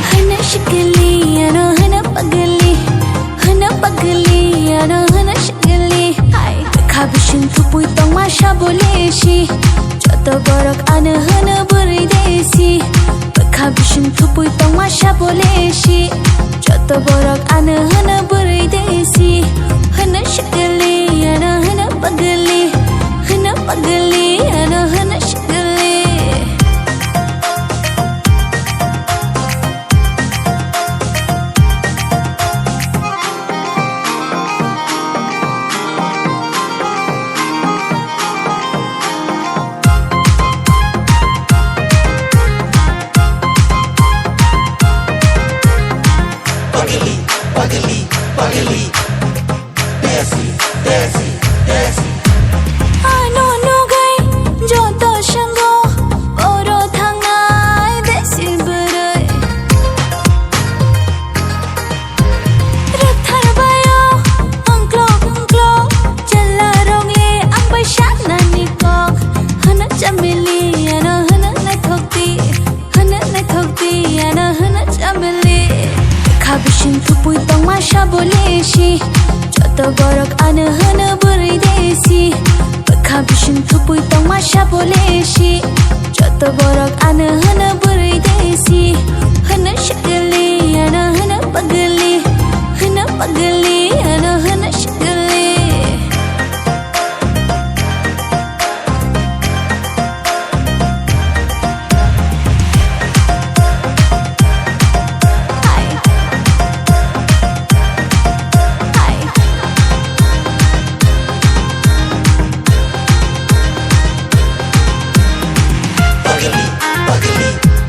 hana shikali ano hana pagli ano hana shikali khabishin thupui tong ma shaboleshi joto borok ana hana buri desi khabishin thupui tong ma shaboleshi joto borok ana hana buri desi hana shikali ano hana pagli ano hana shikali Pagli, desi. Ano gai joto shango oro thangai desi burai rathar bayo angklo challa rongle ang baishan nani kok hana chameli ano hana na thokti ano hana chameli khabishin thupui tong ma shaboleshi joto borok ana hana buri desi khabishin thupui tong ma shaboleshi joto borok ana hana buri desi hana shikali ano hana pagli ano hana shikali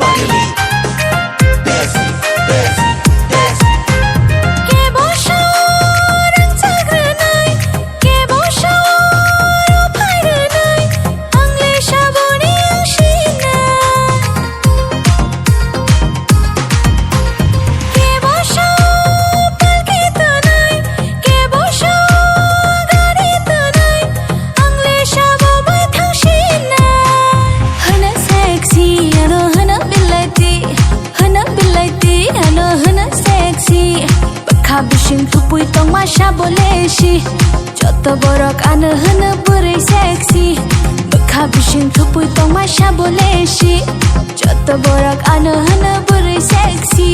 Pagli, desi. ke boshoran chagranai ke boshoro phairanai angle shaboni angshina ke bosho palke tanai ke bosho gari tanai angle shabo bai thangshina hana sexy ano hana bilati ano hana sexy khabishin thupui tong ma shaboleshi joto borok ana hana buri sexy khabishin thupui tong ma shaboleshi joto borok ana hana buri sexy